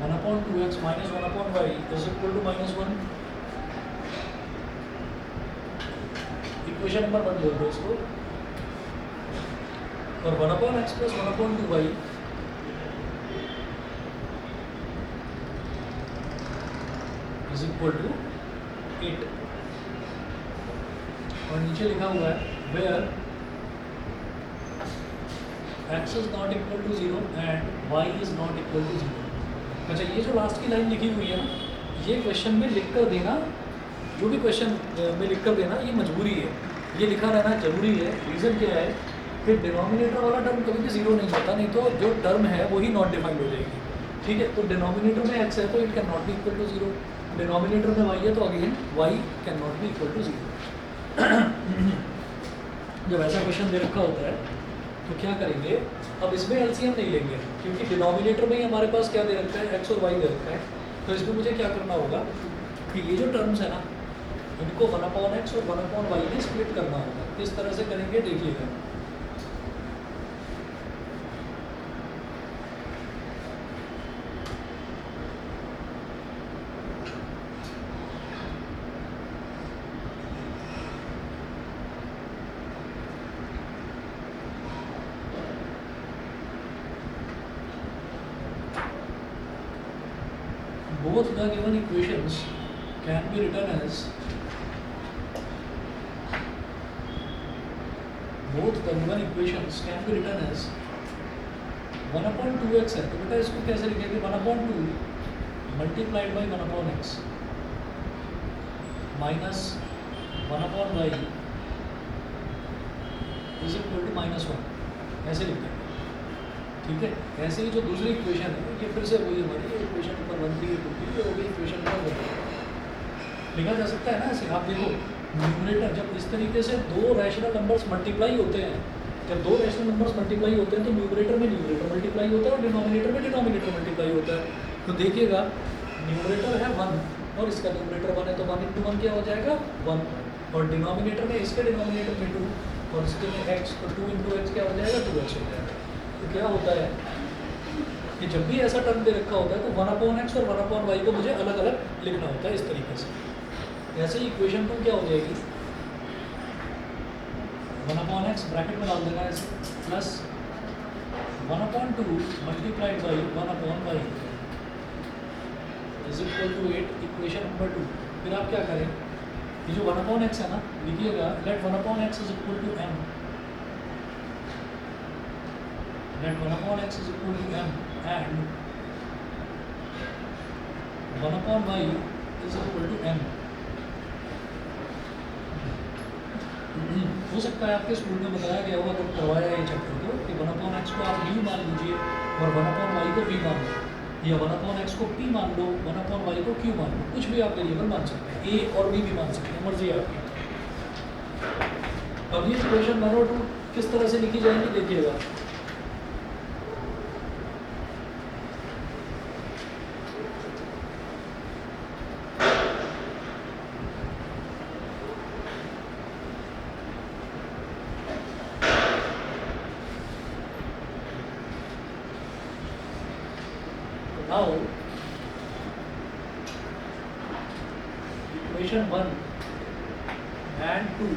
(1/2x - 1/y) = -1। Equation number 1 बोल दो इसको। और 1/x + 1/2y = 8। और नीचे लिखा हुआ है where x is not equal to 0 and y is not equal to 0। अच्छा, ये जो लास्ट की लाइन लिखी हुई है ना, ये क्वेश्चन में लिख कर देना, जो भी क्वेश्चन में लिख कर देना, ये मजबूरी है, ये लिखा रहना जरूरी है। रीज़न क्या है, फिर डिनोमिनेटर वाला टर्म कभी भी 0 नहीं होता, नहीं तो जो टर्म है वही नॉट डिफाइंड हो जाएगी। ठीक है, तो डिनोमिनेटर में x है तो it can not be equal to 0, denominator में y है तो again y can not be equal to 0। जब ऐसा क्वेश्चन दे रखा होता है तो क्या करेंगे, अब इसमें एलसीएम नहीं लेंगे क्योंकि डिनोमिनेटर में ही हमारे पास क्या दे रखा है, x और y दे रखा है। तो इसमें मुझे क्या करना होगा कि ये जो टर्म्स है ना, इनको 1/x और 1/y में स्प्लिट करना होगा। किस तरह से करेंगे देखिएगा। Both the given equations can be written as both the given equations can be written as 1/2x है, तो बेटा इसको कैसे लिखेंगे, 1/2 multiplied by 1/x minus 1/y is equal to -1, ऐसे लिखते हैं। ठीक है, ऐसे ही जो दूसरी इक्वेशन है ये फिर से वही हमारी इक्वेशन नंबर 1 थी, 2 थी, वो भी इक्वेशन नंबर 1 लिखा जा सकता है ना ऐसे। आप देखो न्यूमरेटर जब इस तरीके से दो रैशनल नंबर्स मल्टीप्लाई होते हैं, जब दो रैशनल नंबर्स मल्टीप्लाई होते हैं तो न्यूमरेटर में न्यूमरेटर मल्टीप्लाई होता है और डिनोमिनेटर में डिनोमिनेटर मल्टीप्लाई होता है। तो देखिएगा न्यूमरेटर है 1 और इसका न्यूमरेटर 1 है तो 1 × 1 क्या हो जाएगा 1, और डिनोमिनेटर में इसके डिनोमिनेटर में 2 और इसके में x, तो 2 × x क्या हो जाएगा 2x हो जाएगा। तो क्या होता है कि जब भी ऐसा टर्म दे रखा होता है तो 1/x और 1/y को मुझे अलग अलग लिखना होता है इस तरीके से। ऐसे ही इक्वेशन 2 क्या हो जाएगी, 1/x ब्रैकेट में डाल देना है ऐसे, plus 1/2 multiplied by 1/y is equal to 8, equation number 2। फिर आप क्या करें, ये जो 1/x है ना, लिखिएगा let 1/x is equal to m, let 1/x is equal to m and 1/y is equal to m। हो सकता है आपके स्कूल में बताया गया होगा, अगर करवाया है ये चैप्टर को, कि 1/x को आप u मान लीजिए और 1/y को v मान लो, या 1/x को p मान लो, 1/y को q मान लो, कुछ भी आप वेरिएबल मान सकते हैं, a और b भी मान सकते हैं, मर्जी है आपकी। अब ये इक्वेशन 1 और 2 किस तरह से लिखी जाएंगी देखिएगा। Now, equation 1 and 2,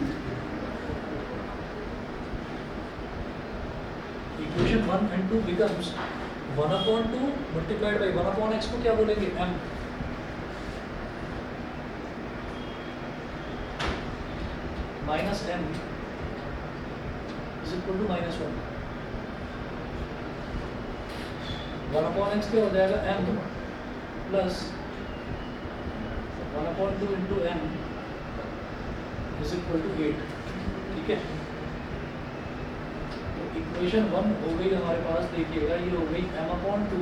equation 1 and 2 becomes 1/2 multiplied by 1/x को क्या बोलेंगे, m, minus m is equal to -1। 1/x क्या हो जाएगा, m plus 1/2 into m is equal to 8। ठीक है, तो इक्वेशन 1 हो गई हमारे पास, देखिएगा ये हो गई m/2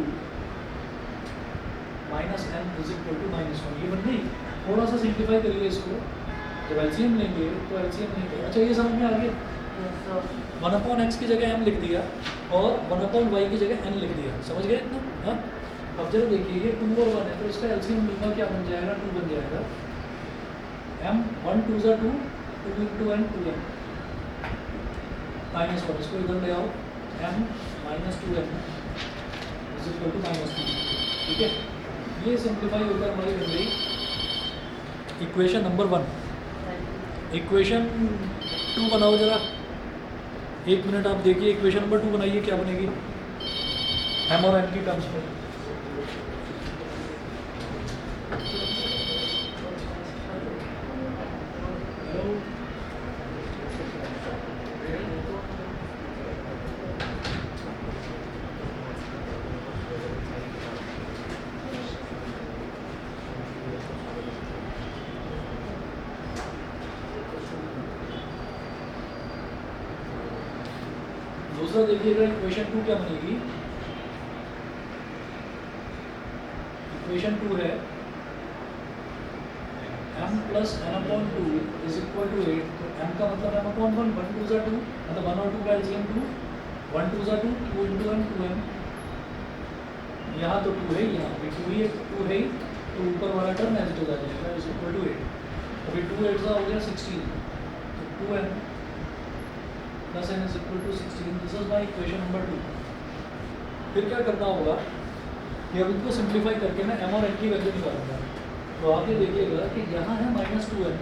minus m is equal to -1, ये बन गई। थोड़ा सा सिंप्लीफाई करिए इसको, जब एलसीएम लेंगे तो एलसीएम लेंगे। अच्छा ये समझ में आ गया, 1/x की जगह m लिख दिया और 1/y की जगह n लिख दिया, समझ गए इतना। हाँ, अब जरा देखिए ये 2 और 1 है, तो इसका एलसीएम लूँगा, क्या बन जाएगा, 2 बन जाएगा, m 1 2 2 2 इंटू n 2n -1, इसको इधर ले आओ, m -2n is equal to -2। ठीक है, ये सिंप्लीफाई होकर हमारी बन गई इक्वेशन नंबर 1। इक्वेशन 2 बनाओ जरा, 1 मिनट आप देखिए, इक्वेशन नंबर 2 बनाइए, क्या बनेगी m और n की टर्म्स में। दूसरा देखिएगा, इक्वेशन 2 क्या बनेगी, इक्वेशन 2 है m plus n/2 is equal to 8, तो m का मतलब m/1, 1 2 2, मतलब 1 और 2 का एलसीएम 2, 1 2 2, 2 इंटू m 2m, यहाँ तो 2 है, यहाँ भी 2 ही है, 2 है ही, तो ऊपर वाला टर्म एज इट आ जाएगा, इज इक्वल टू 8। अभी 2 8 हो गया 16, तो 2m plus n is equal to 16, this is my equation number 2। फिर क्या करना होगा कि अब इनको सिंप्लीफाई करके मैं m और n की वैल्यू निकालूंगा। तो आप ये देखिएगा कि यहाँ है -2n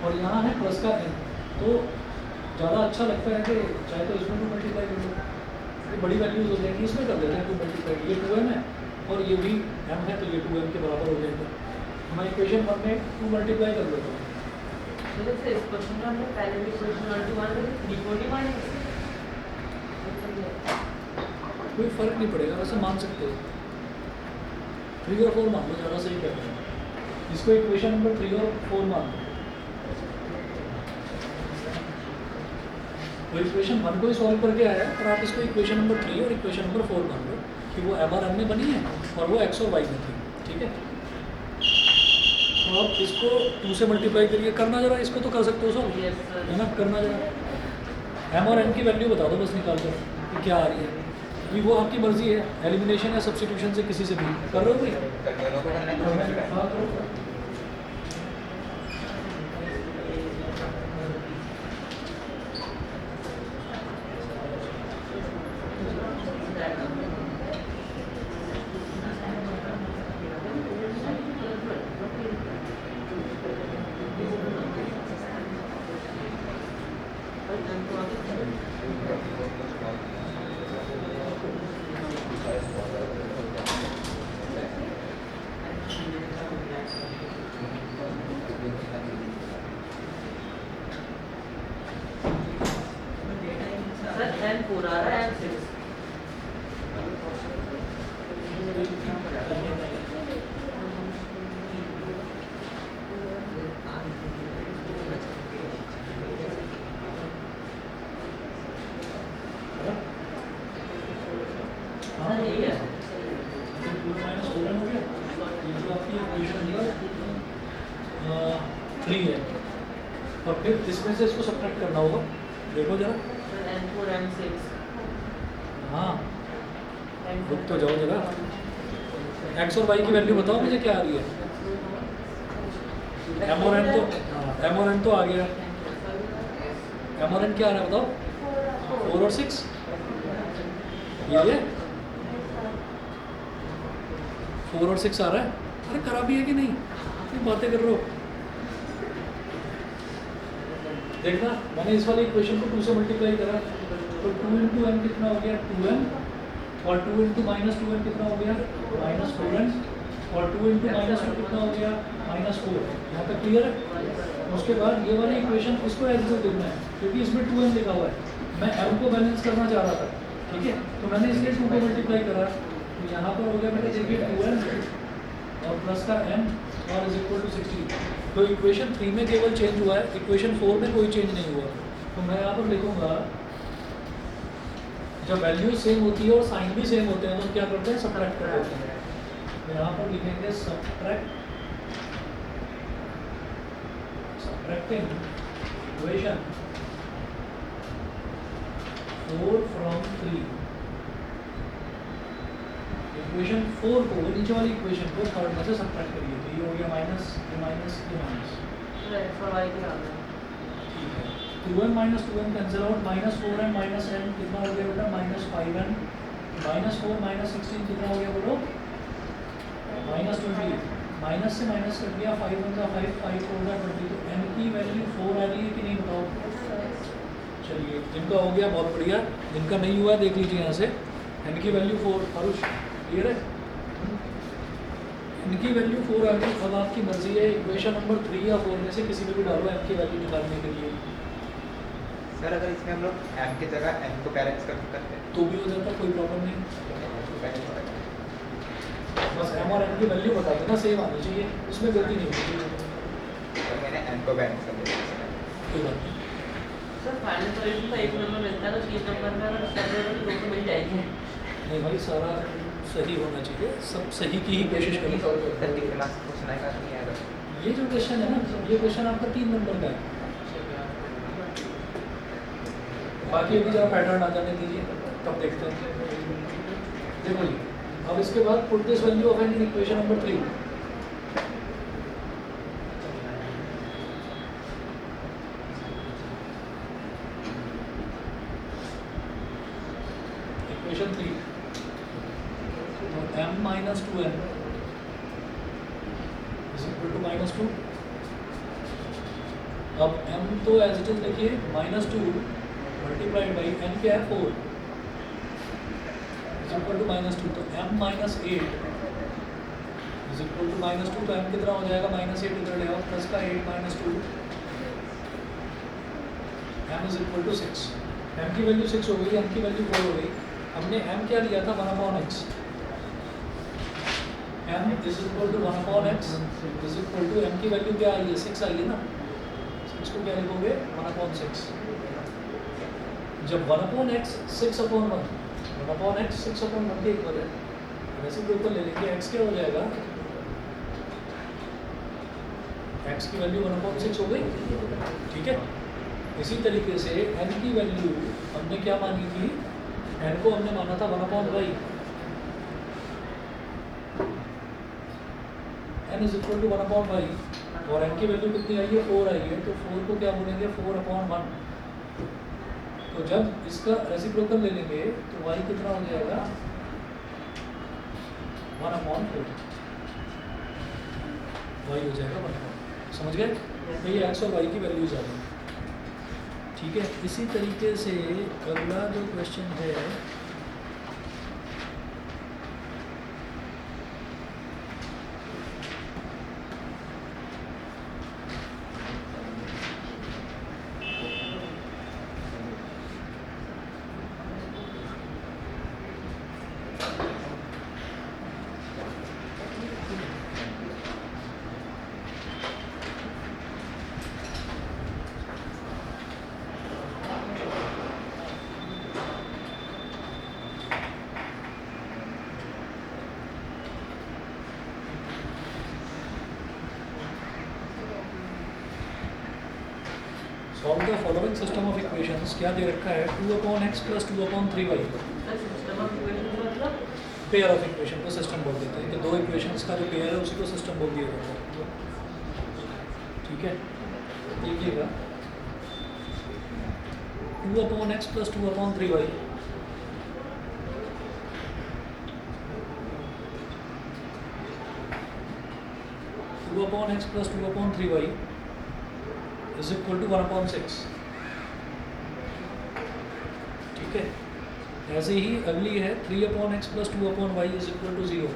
और यहाँ है प्लस का n, तो ज़्यादा अच्छा लगता है कि चाहे तो इसमें 2 मल्टीप्लाई कर लो, ये बड़ी वैल्यूज हो जाएंगी, इसमें कर देते हैं 2 मल्टीप्लाई, ये 2m है और ये भी m है, तो ये 2m के बराबर हो जाएगा। तो मैं इक्वेशन 1 में 2 मल्टीप्लाई कर लेता हूँ। तो जैसे इस क्वेश्चन में हमने पहले भी क्वेश्चन 1 to 1 में 340 माने, कोई फ़र्क नहीं पड़ेगा, वैसे मान सकते हो 3 और 4 मान लो, ज़्यादा सही कहते हैं। इसको इक्वेशन नंबर 3 और 4 मान लो, वो इक्वेशन 1 को ही सॉल्व करके आया, और आप इसको इक्वेशन नंबर 3 और इक्वेशन नंबर 4 मान लो कि वो m और n में बनी है और वो x और y में थी। ठीक है, तो आप इसको 2 से मल्टीप्लाई करिए, करना जरा, इसको तो कर सकते हो सॉल्व, Yes, sir. है ना, करना जरा, m और n की वैल्यू बता दो बस निकाल कर कि क्या आ रही है। अभी वो आपकी मर्जी है, एलिमिनेशन या सब्स्टिट्यूशन से किसी से भी कर रहे हो भाई। हाँ, करो। n को आगे सर n 4 आ रहा है n 6 हाँ सर यही है माइनस 4 हो गया, ये जो आपकी इक्वेशन है 3 है, और फिर इसमें से इसको सब्ट्रैक्ट करना होगा। देखो जरा, सर n 4 n 6 हाँ n रुक तो जाओ जरा, एक्स और वाई की वैल्यू बताओ मुझे क्या आ रही है। एम और एन तो एम और एन तो आ गया, एम और एन क्या आ रहा है बताओ, 4 और 6 ये 4 और 6 आ रहा है। अरे करा भी है कि नहीं, तुम बातें कर रहे हो। देखना, मैंने इस वाली इक्वेशन को 2 से मल्टीप्लाई करा तो 2 इंटू एन कितना हो गया 2n, और 2 इंटू माइनस 2n कितना हो गया माइनस 4n, और 2 इंटू माइनस 2 कितना हो गया माइनस 4। यहाँ तक क्लियर है। उसके बाद ये वाली इक्वेशन इसको एज इट इज लिखना है, क्योंकि इसमें 2n लिखा हुआ है, मैं m को बैलेंस करना चाह रहा था, ठीक है, तो मैंने इसलिए 2 को मल्टीप्लाई करा। तो यहाँ पर हो गया मेरे देखिए 2n और प्लस का n और इज इक्वल टू 16। तो इक्वेशन 3 में केवल चेंज हुआ है, इक्वेशन 4 में कोई चेंज नहीं हुआ। तो मैं यहाँ पर लिखूंगा, जब वैल्यू सेम होती है और साइन भी सेम होते हैं तो क्या करते हैं, सब्ट्रैक्ट कर देते हैं। तो यहाँ पर लिखेंगे सब्ट्रैक्टिंग इक्वेशन 4 फ्रॉम 3। इक्वेशन 4 को, नीचे वाली इक्वेशन को थर्ड में से सब्ट्रैक्ट करिए, तो ये हो गया माइनस, ये माइनस, ये माइनस, सर x और y के आ गए ठीक है। 2n minus 2n cancel out, minus 4n minus n कितना हो गया बेटा माइनस 5n, माइनस 4 माइनस 16 कितना हो गया बोलो माइनस 20, माइनस से माइनस कर दिया, 5 1 का 5, 5 4 का 20, तो n की वैल्यू 4 आ रही है कि नहीं बताओ। चलिए, जिनका हो गया बहुत बढ़िया, जिनका नहीं हुआ देख लीजिए यहाँ से, n की वैल्यू 4, हरुष क्लियर है, n की वैल्यू 4 आ गई। अब आपकी मर्जी है, इक्वेशन नंबर 3 या 4 में से किसी में भी डालो n की वैल्यू निकालने के लिए। सर अगर इसमें हम लोग m की जगह n को बैलेंस कर सकते हैं तो भी हो जाता, कोई प्रॉब्लम नहीं, तो बैलेंस हो जाएगा। बस m और n की वैल्यू बता देना, सेम आनी चाहिए, उसमें गलती नहीं होनी चाहिए, तो मैंने n को बैलेंस कर दिया। कोई बात नहीं। सर फाइनल सॉल्यूशन तो 1 नंबर मिलता है, तो 3 नंबर में अगर सब नंबर तो 2 तो मिल जाएगी। नहीं भाई, सारा सही होना चाहिए, सब सही की ही कोशिश करें। सर कितना क्वेश्चन आएगा नहीं आएगा? ये जो क्वेश्चन है ना, ये क्वेश्चन आपका 3 नंबर का है, बाकी अभी जरा पैटर्न आ जाने दीजिए, तब देखते हैं। देखो जी, अब इसके बाद put this value of N in equation number 3। Equation 3 m minus 2n is equal to minus 2। अब m तो एज इट इज लिखिए माइनस 2 मल्टीप्लाइड बाई n क्या है 4 इज इक्वल टू माइनस 2। तो m minus 8 is equal to minus 2, तो m कितना हो जाएगा माइनस 8 इधर ले आओ, प्लस का 8 minus 2, m is equal to 6। m की वैल्यू 6 हो गई, m की वैल्यू 4 हो गई। हमने m क्या लिया था 1/x, m is equal to 1/x is equal to m की वैल्यू क्या आई है 6 आई है ना, 6 को क्या लिखोगे 1/6। जब 1/x 6/1, 1/x 6/1 के इक्वल है, वैसे के ऊपर ले लेंगे x क्या हो जाएगा, x की वैल्यू 1/6 हो गई, ठीक है। इसी तरीके से n की वैल्यू हमने क्या मानी थी, n को हमने माना था 1/y, n is equal to 1/y, और n की वैल्यू कितनी आई है 4 आई है, तो 4 को क्या बोलेंगे 4/1। तो जब इसका रेसिप्रोकल ले लेंगे तो y कितना हो जाएगा 1/4, y हो जाएगा 1/4। समझ गए, तो ये x और y की वैल्यूज आ गई, ठीक है, इसी तरीके से अगला जो क्वेश्चन है solve the following system of equations. क्या दे रखा है 2/x + 2/3y। System of equation मतलब पेयर ऑफ इक्वेशन को सिस्टम बोल देते हैं कि दो इक्वेशंस का जो पेयर है उसी को सिस्टम बोल दिया जाता है। ठीक है, देखिएगा 2/x + 2/3y 2/x + 2/3y = 1/6। ठीक है, ऐसे ही अगली है 3/x + 2/y = 0।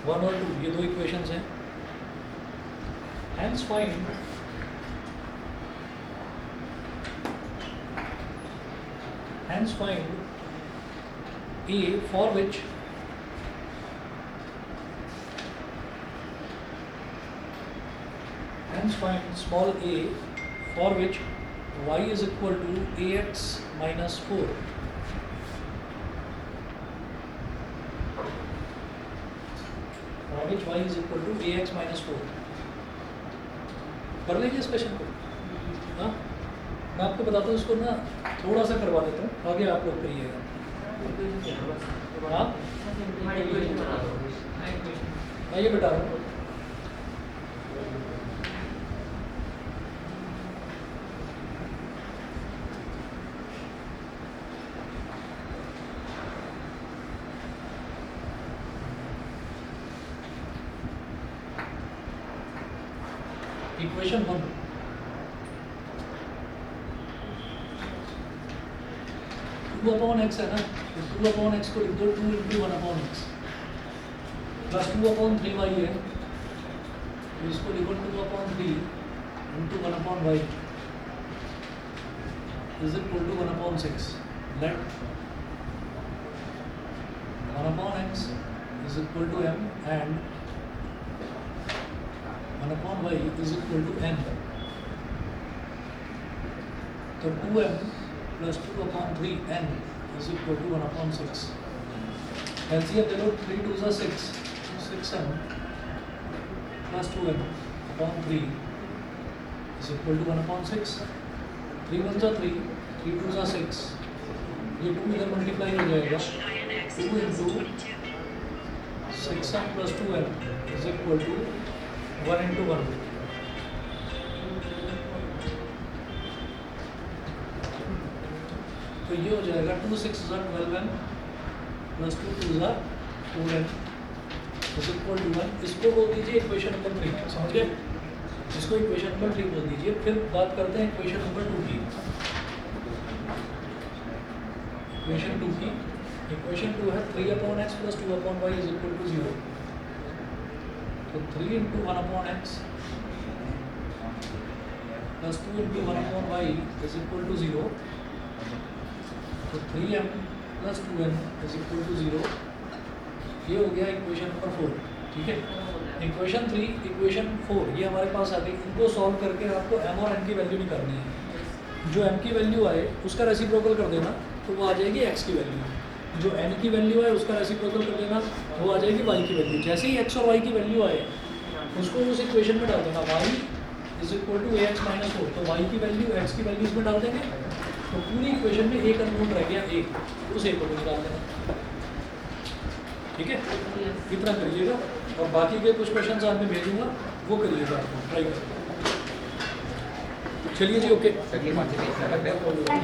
वन और टू, ये दो इक्वेशंस हैं। Hence find A for which small a for which y is equal to ax minus 4। For which y is equal to ax minus 4। कर लेंगे इस क्वेश्चन को। हाँ, मैं आपको बताता हूँ, इसको ना थोड़ा सा करवा देता हूँ, आगे आप लोग करिएगा। हाँ, इक्वेशन बना दो। मैं ये बता रहा हूँ। इक्वेशन 1, टू अपॉन एक्स है ना, तो 2/x को लिख दो 2 × 1/x प्लस 2/3y है, तो इसको लिखो 2/3 × 1/y = 1/6। Let 1/x = m and 1/y = n। तो 2m + 2/3n = 1/6। LCM ले लो, 3 × 2 = 6, 6m + 2m/3 = 1/6। 3 × 1 = 3, 3 × 2 = 6, ये 2 इधर मल्टीप्लाई हो जाएगा, 2 × 6m + 2m = 1 × 1। तो ये हो जाएगा 2 × 6 = 12m + 2 × 2 = 4m = 1। इसको बोल दीजिए इक्वेशन नंबर 3। समझ गए? इसको इक्वेशन नंबर 3 बोल दीजिए। फिर बात करते हैं इक्वेशन नंबर 2 की। इक्वेशन 2 की, इक्वेशन 2 है 3/x + 2/y = 0। तो 3 × 1/x + 2 × 1/y = 0। तो 3m + 2n = 0। ये हो गया इक्वेशन नंबर 4। ठीक है, इक्वेशन 3, इक्वेशन 4 ये हमारे पास आ गई। इनको सॉल्व करके आपको m और n की वैल्यू निकालनी है। जो m की वैल्यू आए उसका रेसिप्रोकल कर देना, तो वो आ जाएगी x की वैल्यू। जो n की वैल्यू है उसका रेसिप्रोकल कर देना, वो आ जाएगी y की वैल्यू। जैसे ही x और y की वैल्यू आए उसको उस इक्वेशन में डाल देना, y = ax - 4। तो y की वैल्यू x की वैल्यू इसमें डाल देंगे, तो पूरी इक्वेशन में एक अननोन रह गया, एक, उस एक को निकाल देना। ठीक है, इतना करिएगा और बाकी के कुछ क्वेश्चन आज मैं भेजूंगा, वो करिएगा, आपको ट्राई करिएगा। चलिए जी, ओके। सर ये कौन से पेज में लग रहा है?